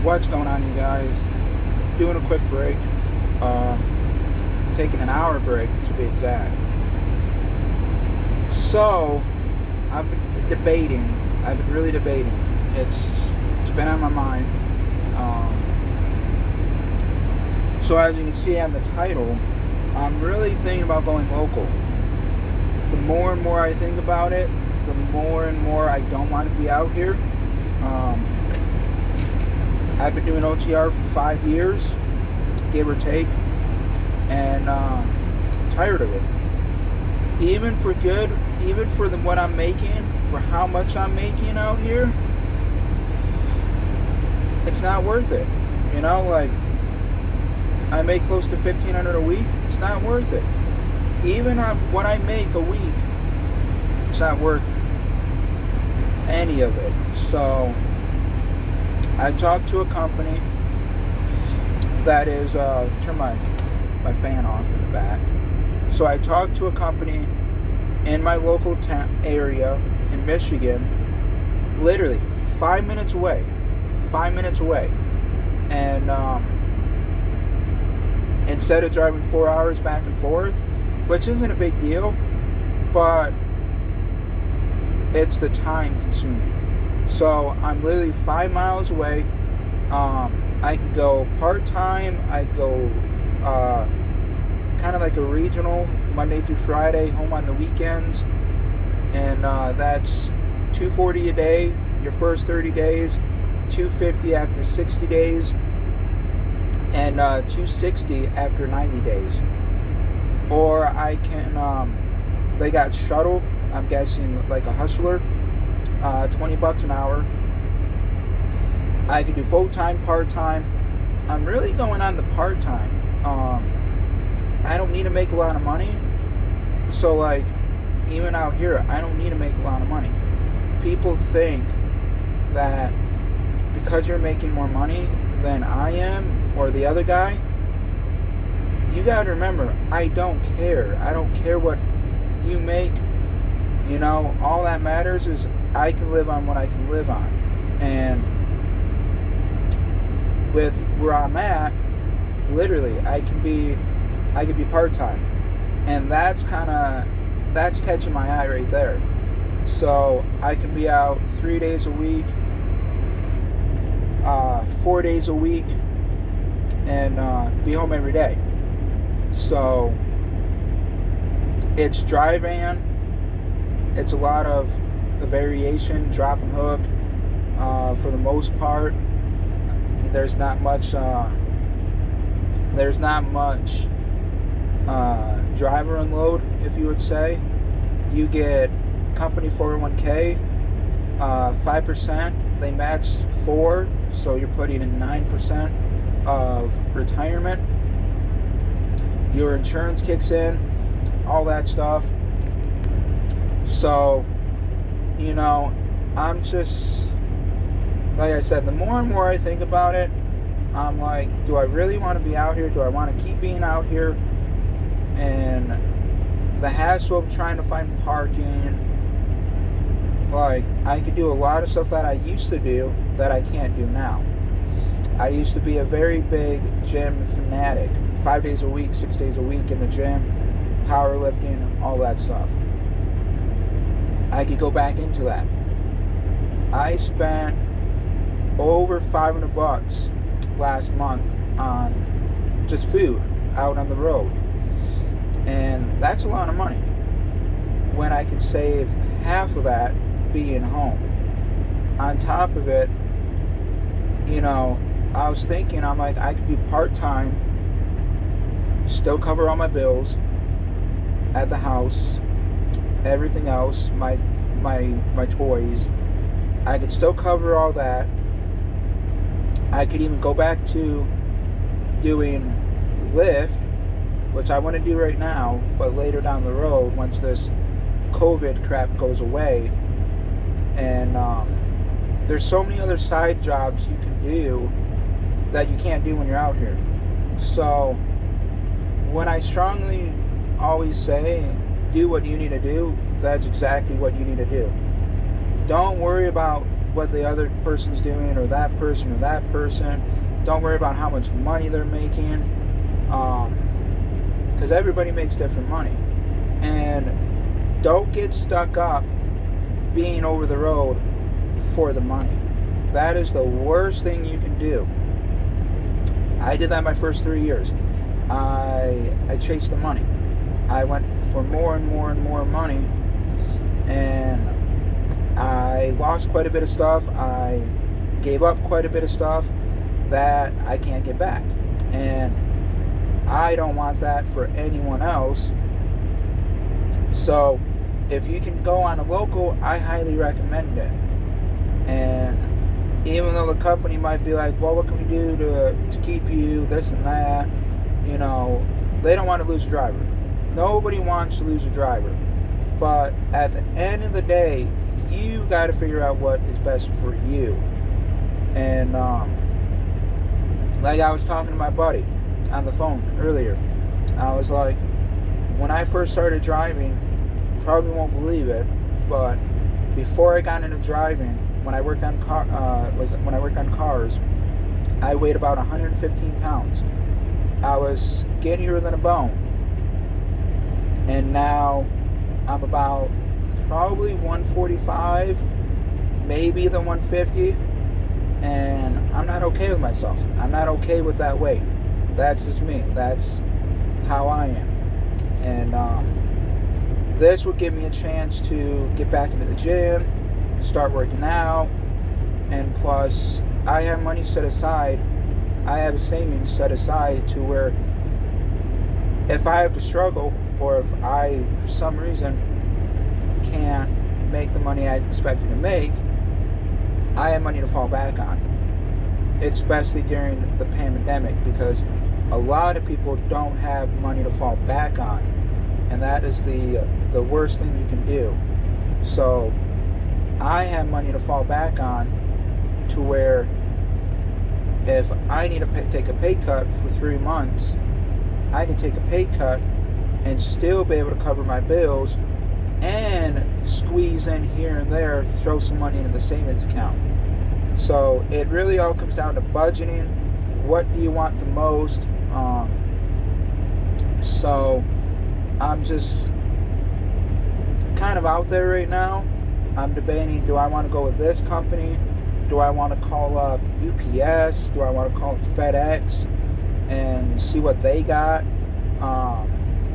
What's going on, you guys? Doing a quick break. Uh, Taking an hour break to be exact. So, I've been debating. I've been really debating. It's been on my mind. So as you can see on the title, I'm really thinking about going local. The more and more I think about it, the more and more I don't want to be out here. I've been doing OTR for 5 years, give or take, and tired of it. Even for good, even for what I'm making, for how much I'm making out here, it's not worth it. You know, like, I make close to $1,500 a week. It's not worth it. Even on what I make a week, it's not worth any of it. So I talked to a company that is turn my fan off in the back. So I talked to a company in my local area in Michigan, literally 5 minutes away. 5 minutes away. And instead of driving 4 hours back and forth, which isn't a big deal, but it's the time consuming. So I'm literally 5 miles away. I could go part-time. I could go kind of like a regional, Monday through Friday, home on the weekends. And that's $240 a day, your first 30 days, $250 after 60 days, and $260 after 90 days. Or I can, they got shuttle, I'm guessing like a hustler, $20 an hour. I could do full-time, part-time. I'm really going on the part-time. I don't need to make a lot of money. So like, even out here, I don't need to make a lot of money. People think that because you're making more money than I am or the other guy, you gotta remember, I don't care. I don't care what you make. You know, all that matters is I can live on what I can live on. And with where I'm at, literally, I could be part-time. And that's catching my eye right there. So I can be out 3 days a week, 4 days a week, and be home every day. So it's dry van. It's a lot of the variation, drop and hook. For the most part, there's not much driver unload, if you would say. You get company 401k, 5%. They match 4, so you're putting in 9% of retirement. Your insurance kicks in, all that stuff. So, you know, I'm just, like I said, the more and more I think about it, I'm like, do I really want to be out here? Do I want to keep being out here? And the hassle of trying to find parking. Like, I could do a lot of stuff that I used to do that I can't do now. I used to be a very big gym fanatic. 5 days a week, 6 days a week in the gym, powerlifting, all that stuff. I could go back into that. I spent over $500 last month on just food out on the road. And that's a lot of money when I could save half of that being home. On top of it, you know, I was thinking, I'm like, I could do part-time, still cover all my bills at the house, everything else, my toys. I could still cover all that. I could even go back to doing Lyft, which I want to do right now, but later down the road, once this COVID crap goes away. And there's so many other side jobs you can do that you can't do when you're out here. So when I strongly always say, do what you need to do, that's exactly what you need to do. Don't worry about what the other person's doing, or that person or that person. Don't worry about how much money they're making, because everybody makes different money. And don't get stuck up being over the road for the money. That is the worst thing you can do. I did that my first 3 years. I chased the money. I went for more and more and more money, and I lost quite a bit of stuff. I gave up quite a bit of stuff that I can't get back. And I don't want that for anyone else. So if you can go on a local, I highly recommend it. And even though the company might be like, well, what can we do to keep you, this and that, you know, they don't want to lose a driver. Nobody wants to lose a driver. But at the end of the day, you got to figure out what is best for you. And like I was talking to my buddy on the phone earlier, I was like, when I first started driving, you probably won't believe it, but before I got into driving, when I worked on cars, I weighed about 115 pounds. I was skinnier than a bone, and now I'm about probably 145, maybe the 150, and I'm not okay with myself. I'm not okay with that weight. That's just me. That's how I am. And this would give me a chance to get back into the gym, start working out, and plus I have money set aside. I have a savings set aside to where if I have to struggle, or if I for some reason can't make the money I expected to make, I have money to fall back on, especially during the pandemic, because a lot of people don't have money to fall back on, and that is the worst thing you can do. So I have money to fall back on, to where if I need to take a pay cut for 3 months, I can take a pay cut and still be able to cover my bills and squeeze in here and there, throw some money into the savings account. So it really all comes down to budgeting. What do you want the most? So I'm just kind of out there right now. I'm debating, do I want to go with this company? Do I want to call up UPS? Do I want to call up FedEx and see what they got?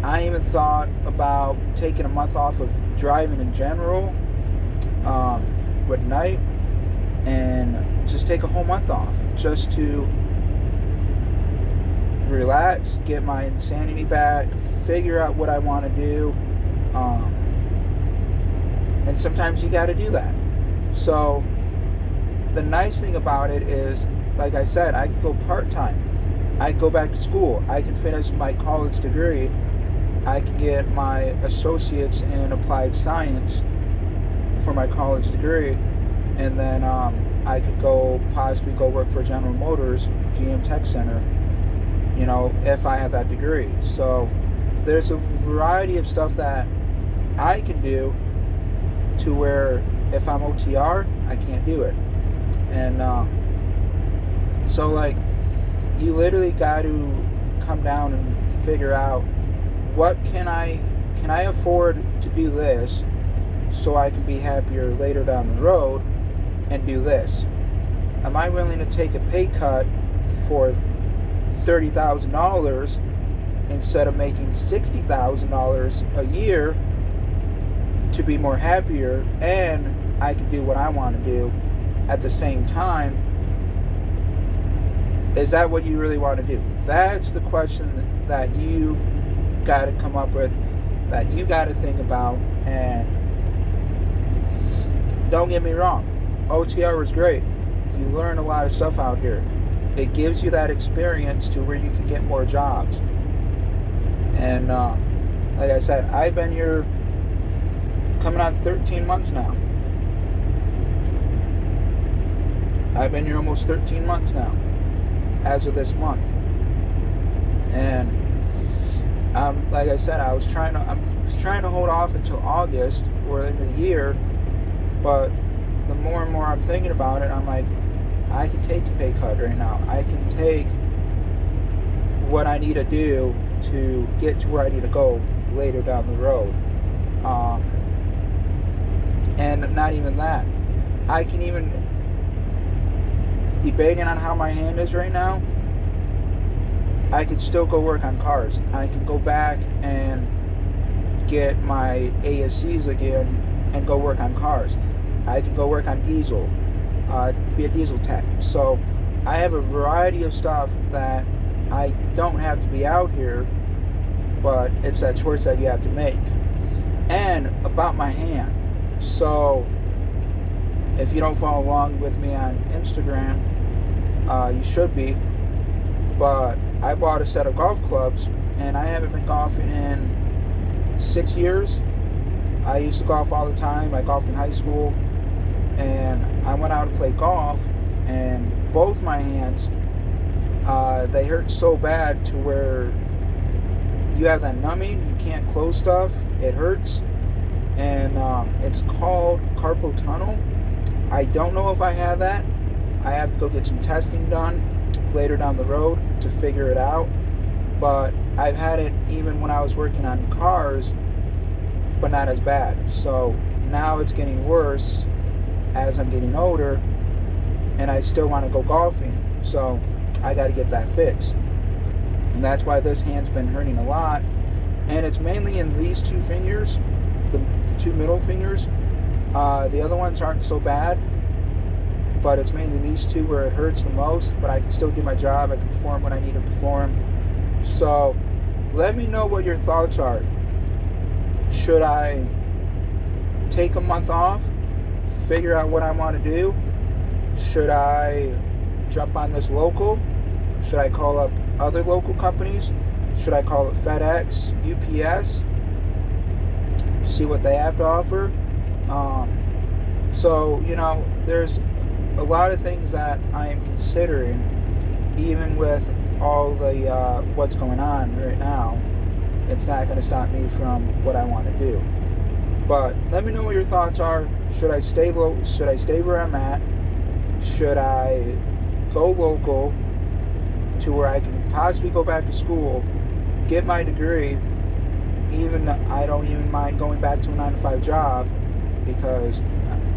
I even thought about taking a month off of driving in general with night, and just take a whole month off just to relax, get my insanity back, figure out what I want to do. And sometimes you got to do that. So the nice thing about it is, like I said, I can go part-time. I can go back to school. I can finish my college degree. I can get my associates in applied science for my college degree, and then I could possibly go work for General Motors, GM Tech Center, you know, if I have that degree. So there's a variety of stuff that I can do, to where if I'm OTR, I can't do it. And so like, you literally got to come down and figure out, what can I afford to do this so I can be happier later down the road and do this? Am I willing to take a pay cut for $30,000 instead of making $60,000 a year to be more happier, and I can do what I want to do at the same time? Is that what you really want to do? That's the question that you got to come up with, that you got to think about. And don't get me wrong, OTR was great. You learn a lot of stuff out here. It gives you that experience to where you can get more jobs. And like I said, I've been here coming on 13 months now. I've been here almost 13 months now, as of this month. And like I said, I'm trying to hold off until August or the end of the year, but the more and more I'm thinking about it, I'm like, I can take a pay cut right now. I can take what I need to do to get to where I need to go later down the road. And not even that. I can even, debating on how my hand is right now, I could still go work on cars. I can go back and get my ASCs again and go work on cars. I can go work on diesel, be a diesel tech. So I have a variety of stuff that I don't have to be out here, but it's that choice that you have to make. And about my hand. So if you don't follow along with me on Instagram, you should be. But I bought a set of golf clubs, and I haven't been golfing in 6 years. I used to golf all the time. I golfed in high school, and I went out and played golf, and both my hands, they hurt so bad to where you have that numbing, you can't close stuff, it hurts, and it's called carpal tunnel. I don't know if I have that. I have to go get some testing done later down the road to figure it out, but I've had it even when I was working on cars, but not as bad. So now it's getting worse as I'm getting older, and I still want to go golfing, so I got to get that fixed. And that's why this hand's been hurting a lot, and it's mainly in these two fingers, the two middle fingers. The other ones aren't so bad, but it's mainly these two where it hurts the most, but I can still do my job. I can perform what I need to perform. So let me know what your thoughts are. Should I take a month off, figure out what I want to do? Should I jump on this local? Should I call up other local companies? Should I call it FedEx, UPS? See what they have to offer? So, there's a lot of things that I am considering, even with all the what's going on right now. It's not going to stop me from what I want to do. But let me know what your thoughts are. Should I stay low? Should I stay where I'm at? Should I go local to where I can possibly go back to school, get my degree? Even I don't even mind going back to a 9-to-5 job, because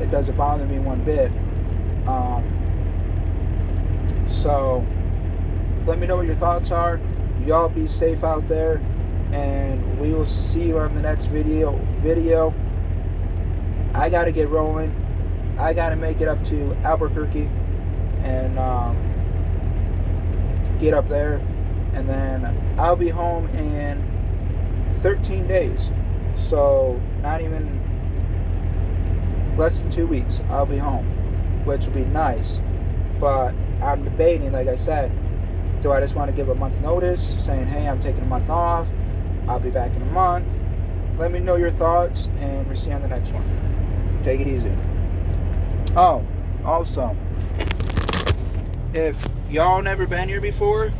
it doesn't bother me one bit. So let me know what your thoughts are. Y'all be safe out there, and we will see you on the next video. I gotta get rolling. I gotta make it up to Albuquerque and get up there, and then I'll be home in 13 days. So not even less than 2 weeks I'll be home, which will be nice. But I'm debating, like I said, do I just want to give a month notice saying, hey, I'm taking a month off, I'll be back in a month? Let me know your thoughts, and we'll see you on the next one. Take it easy. Oh, also, if y'all never been here before,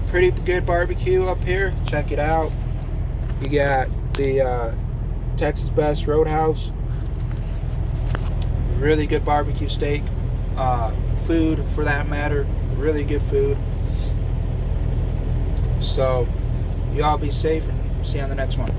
pretty good barbecue up here. Check it out. You got the Texas Best Roadhouse. Really good barbecue steak. Food, for that matter. Really good food. So, y'all be safe, and see you on the next one.